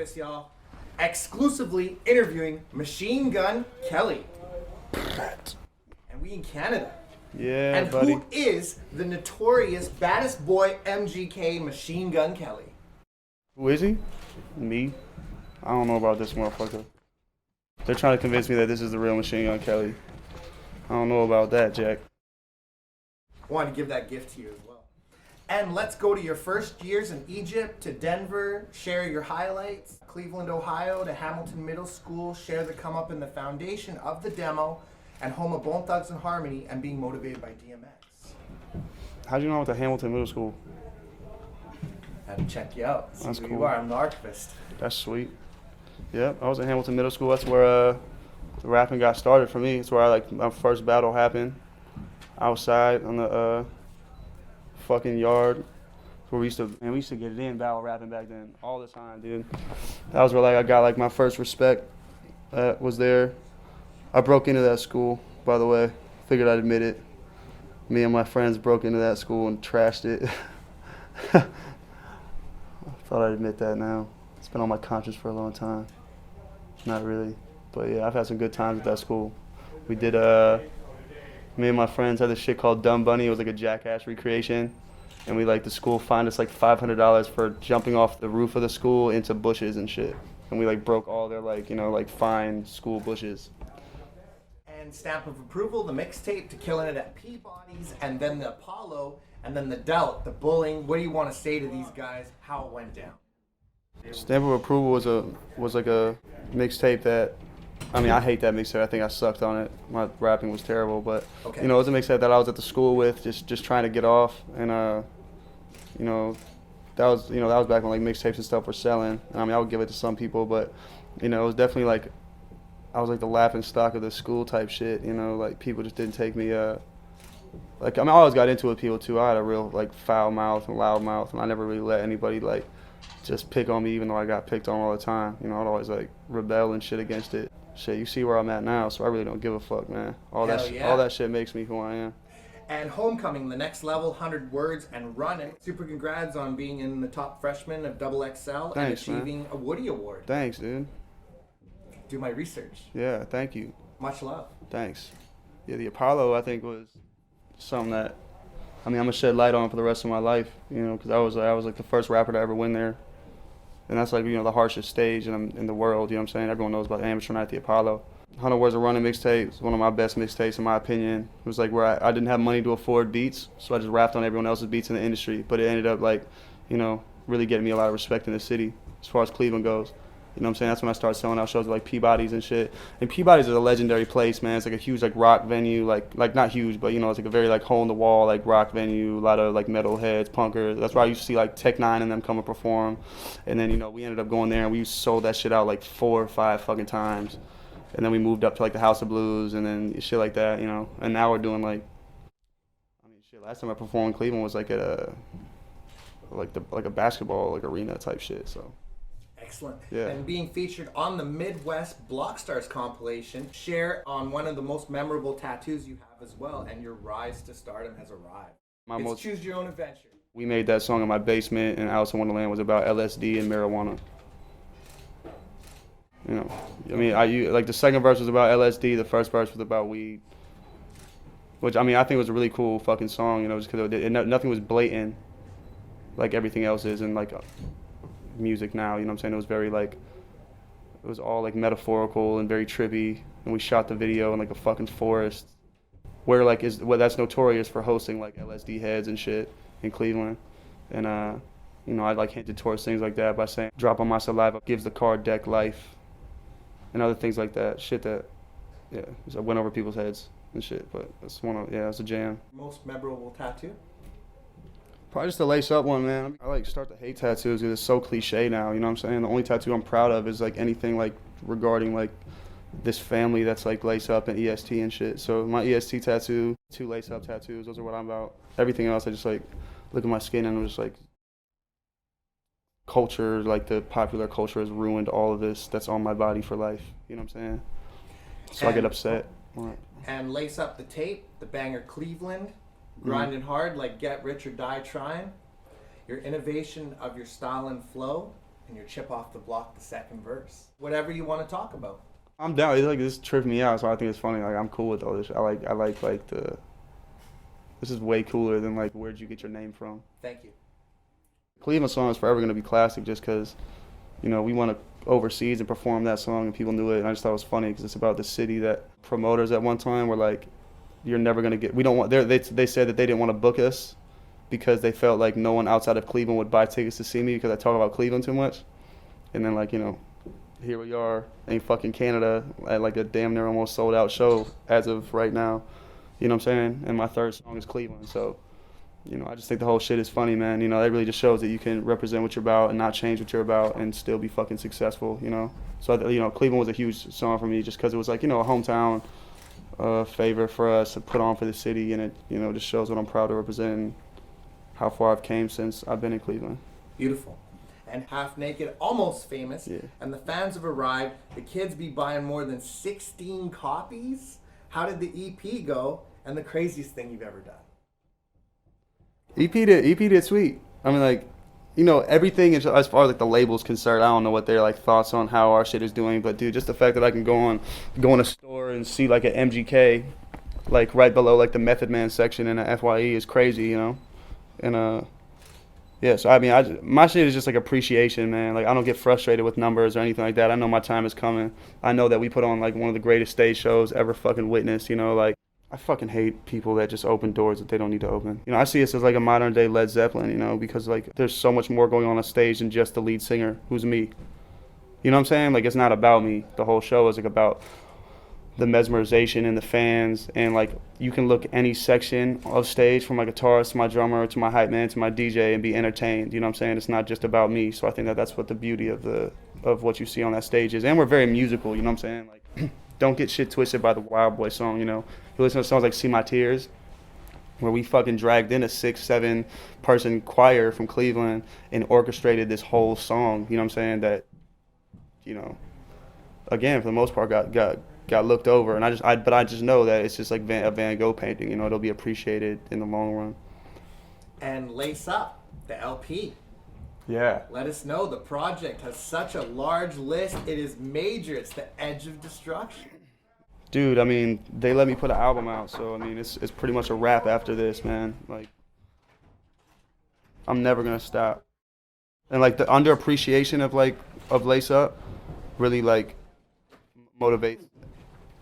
this, y'all. Exclusively interviewing Machine Gun Kelly. And we in Canada. Yeah, and buddy. Who is the notorious baddest boy MGK Machine Gun Kelly? Who is he? Me? I don't know about this motherfucker. They're trying to convince me that this is the real Machine Gun Kelly. I don't know about that, Jack. I wanted to give that gift to you as well. And let's go to your first years in Egypt, to Denver, share your highlights. Cleveland, Ohio, to Hamilton Middle School, share the come up in the foundation of the demo, and home of Bone Thugs and Harmony, and being motivated by DMX. How'd you know I went to Hamilton Middle School? Had to check you out. See That's who cool. you are. I'm the archivist. That's sweet. Yep, I was at Hamilton Middle School. That's where the rapping got started for me. It's where my first battle happened. Outside on the fucking yard. Where we used to get it in battle rapping back then all the time, dude. That was where I got my first respect. Was there. I broke into that school, by the way. Figured I'd admit it. Me and my friends broke into that school and trashed it. I thought I'd admit that now. It's been on my conscience for a long time. Not really. But yeah, I've had some good times at that school. We did, me and my friends had this shit called Dumb Bunny. It was like a Jackass recreation. And the school fined us like $500 for jumping off the roof of the school into bushes and shit. And we broke all their fine school bushes. And stamp of approval, the mixtape, to Killing It at Peabody's, and then the Apollo, and then the Delt, the Bullying. What do you want to say to these guys, how it went down? Stamp of Approval was like a mixtape that, I hate that mixtape. I think I sucked on it. My rapping was terrible, but okay. It was a mixtape that I was at the school with, just trying to get off, and that was back when mixtapes and stuff were selling. And I would give it to some people, but it was definitely I was the laughing stock of the school type shit. People just didn't take me. I always got into it with people too. I had a real foul mouth and loud mouth, and I never really let anybody just pick on me, even though I got picked on all the time. I'd always rebel and shit against it. Shit, you see where I'm at now, so I really don't give a fuck, man. All that shit makes me who I am. And Homecoming, the next level, 100 words and running. Super congrats on being in the top freshman of XXL. Thanks, and achieving man. a Woody Award. Thanks, dude. Do my research. Yeah, thank you. Much love. Thanks. Yeah, the Apollo, I think, was something that, I'm gonna shed light on for the rest of my life, because I was the first rapper to ever win there. And that's the harshest stage in the world, you know what I'm saying? Everyone knows about the Amateur Night at the Apollo. 100 Words of Running mixtape is one of my best mixtapes in my opinion. It was where I didn't have money to afford beats, so I just rapped on everyone else's beats in the industry. But it ended up really getting me a lot of respect in the city as far as Cleveland goes. You know what I'm saying? That's when I started selling out shows at Peabody's and shit. And Peabody's is a legendary place, man. It's a huge rock venue, not huge, but it's a very hole in the wall rock venue. A lot of metal heads, punkers. That's where I used to see Tech Nine and them come and perform. And then we ended up going there and we sold that shit out 4 or 5 fucking times. And then we moved up to the House of Blues and then shit like that, And now we're doing shit. Last time I performed in Cleveland was at a a basketball arena type shit. So. Excellent. Yeah. And being featured on the Midwest Block Stars compilation, share on one of the most memorable tattoos you have as well, and your rise to stardom has arrived. Choose your own adventure. We made that song in my basement, and Alice in Wonderland was about LSD and marijuana. The second verse was about LSD, the first verse was about weed. Which, I think was a really cool fucking song, just because nothing was blatant like everything else is in music now, It was very it was all metaphorical and very trippy, and we shot the video in a fucking forest where that's notorious for hosting LSD heads and shit in Cleveland. And I hinted towards things like that by saying drop on my saliva gives the card deck life and other things like that, shit that I went over people's heads and shit. But that's it's a jam. Most memorable tattoo? Probably just the lace up one, man. I start to hate tattoos because it's so cliche now, you know what I'm saying? The only tattoo I'm proud of is anything regarding this family that's lace up and EST and shit. So my EST tattoo, 2 lace up tattoos, those are what I'm about. Everything else I just look at my skin and I'm just culture, the popular culture has ruined all of this that's on my body for life, you know what I'm saying? So I get upset. And lace up the tape, the banger Cleveland. Grinding hard Get Rich or Die Trying. Your innovation of your style and flow. and your chip off the block, the second verse. Whatever you want to talk about. I'm down. It's like this tripped me out, so I think it's funny. Like I'm cool with all this. I like the. This is way cooler than like where'd you get your name from? Thank you. Cleveland song is forever gonna be classic, just because, you know, we went overseas and performed that song and people knew it, and I just thought it was funny because it's about the city that promoters at one time were like, you're never gonna get. We don't want. They said that they didn't want to book us because they felt like no one outside of Cleveland would buy tickets to see me because I talk about Cleveland too much, and then like, you know, here we are in fucking Canada at like a damn near almost sold out show as of right now. You know what I'm saying? And my third song is Cleveland. So, you know, I just think the whole shit is funny, man. You know, it really just shows that you can represent what you're about and not change what you're about and still be fucking successful, you know? So, you know, Cleveland was a huge song for me just because it was like, you know, a hometown favor for us to put on for the city. And it, you know, just shows what I'm proud to represent and how far I've came since I've been in Cleveland. Beautiful. And Half Naked, almost famous. Yeah. And the fans have arrived. The kids be buying more than 16 copies. How did the EP go? And the craziest thing you've ever done? EP did sweet. I mean, like, you know, everything as far as like the label's concerned, I don't know what their like thoughts on how our shit is doing, but dude, just the fact that I can go in a store and see like an MGK, like right below like the Method Man section in a FYE is crazy, you know, and yeah. So I mean, my shit is just like appreciation, man. Like I don't get frustrated with numbers or anything like that. I know my time is coming. I know that we put on like one of the greatest stage shows ever fucking witnessed. You know, like. I fucking hate people that just open doors that they don't need to open. You know, I see us as like a modern day Led Zeppelin, you know, because like there's so much more going on stage than just the lead singer, who's me. You know what I'm saying? Like it's not about me. The whole show is like about the mesmerization and the fans, and like you can look any section of stage from my guitarist to my drummer to my hype man to my DJ and be entertained. You know what I'm saying? It's not just about me. So I think that that's what the beauty of what you see on that stage is. And we're very musical, you know what I'm saying? Like don't get shit twisted by the Wild Boy song, you know. You listen to songs like See My Tears, where we fucking dragged in a 6-7 person choir from Cleveland and orchestrated this whole song, you know what I'm saying, that, you know, again, for the most part got looked over. And I just know that it's just like a Van Gogh painting, you know, it'll be appreciated in the long run. And Lace Up, the LP. Yeah. Let us know. The project has such a large list. It is major. It's the edge of destruction. Dude, I mean, they let me put an album out, so I mean, it's pretty much a wrap after this, man. Like, I'm never gonna stop. And like the underappreciation of Lace Up really like motivates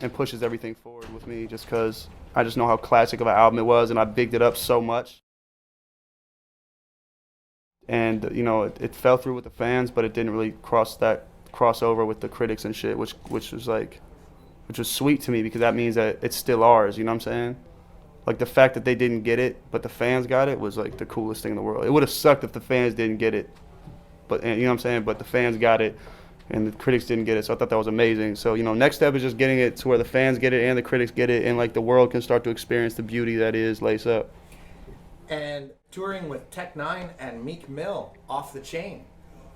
and pushes everything forward with me, just because I just know how classic of an album it was, and I bigged it up so much. And you know, it fell through with the fans, but it didn't really cross over with the critics and shit, which was sweet to me, because that means that it's still ours, you know what I'm saying? Like the fact that they didn't get it, but the fans got it, was like the coolest thing in the world. It would have sucked if the fans didn't get it, and you know what I'm saying? But the fans got it, and the critics didn't get it, so I thought that was amazing. So, you know, next step is just getting it to where the fans get it and the critics get it, and like the world can start to experience the beauty that is Lace Up. And touring with Tech Nine and Meek Mill, Off the Chain.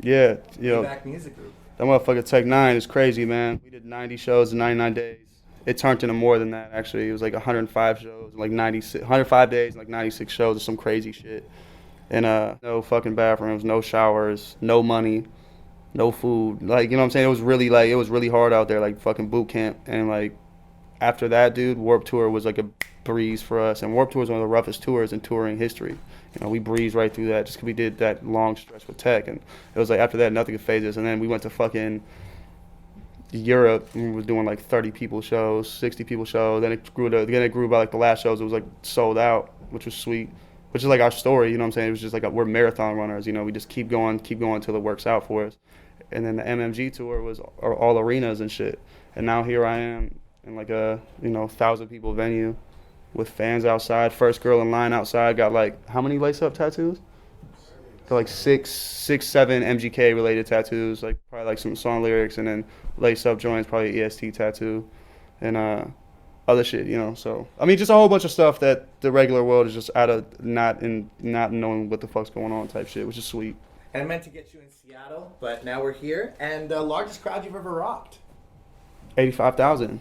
Yeah, yo. Back music group. That motherfucker Tech Nine is crazy, man. We did 90 shows in 99 days. It turned into more than that, actually. It was like 105 shows, like 105 days, like 96 shows, or some crazy shit. And no fucking bathrooms, no showers, no money, no food. Like, you know what I'm saying? It was really hard out there, like fucking boot camp. And like after that, dude, Warped Tour was like a breeze for us. And Warped Tour was one of the roughest tours in touring history. You know, we breezed right through that just because we did that long stretch with Tech. And it was like after that, nothing could phase us. And then we went to fucking Europe, and we were doing like 30 people shows, 60 people shows. Then it grew by like the last shows, it was like sold out, which was sweet. Which is like our story, you know what I'm saying? It was just like we're marathon runners, you know, we just keep going until it works out for us. And then the MMG tour was all arenas and shit. And now here I am in like a, 1,000 people venue with fans outside. First girl in line outside got like, how many Lace Up tattoos? Got like six, 7 MGK related tattoos, like probably like some song lyrics, and then Lace Up joints, probably EST tattoo, and other shit, you know. So I mean, just a whole bunch of stuff that the regular world is just out of not knowing what the fuck's going on type shit, which is sweet. And I meant to get you in Seattle, but now we're here. And the largest crowd you've ever rocked? 85,000.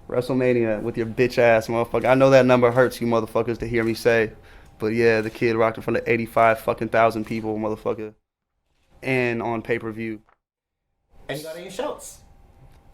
WrestleMania with your bitch ass motherfucker. I know that number hurts you motherfuckers to hear me say, but yeah, the kid rocked in front of 85 fucking thousand people, motherfucker. and on pay-per-view. And you got any shouts?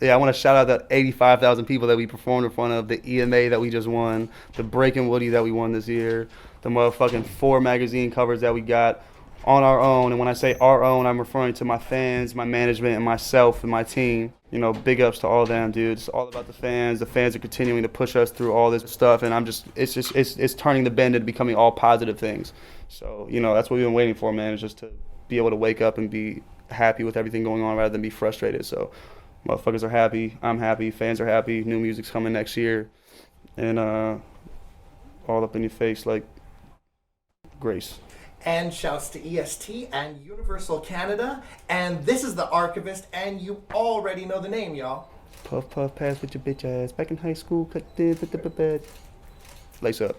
Yeah, I want to shout out the 85,000 people that we performed in front of, the EMA that we just won, the Breaking Woody that we won this year, the motherfucking 4 magazine covers that we got on our own. And when I say our own, I'm referring to my fans, my management, and myself and my team. You know, big ups to all of them, dude. It's all about the fans. The fans are continuing to push us through all this stuff, and it's turning the bend into becoming all positive things. So, you know, that's what we've been waiting for, man, is just to be able to wake up and be happy with everything going on rather than be frustrated. So, motherfuckers are happy, I'm happy, fans are happy, new music's coming next year, and all up in your face like Grace. And shouts to EST and Universal Canada. And this is the Archivist, and you already know the name, y'all. Puff, puff, pass with your bitch ass. Back in high school, cut this, lace up.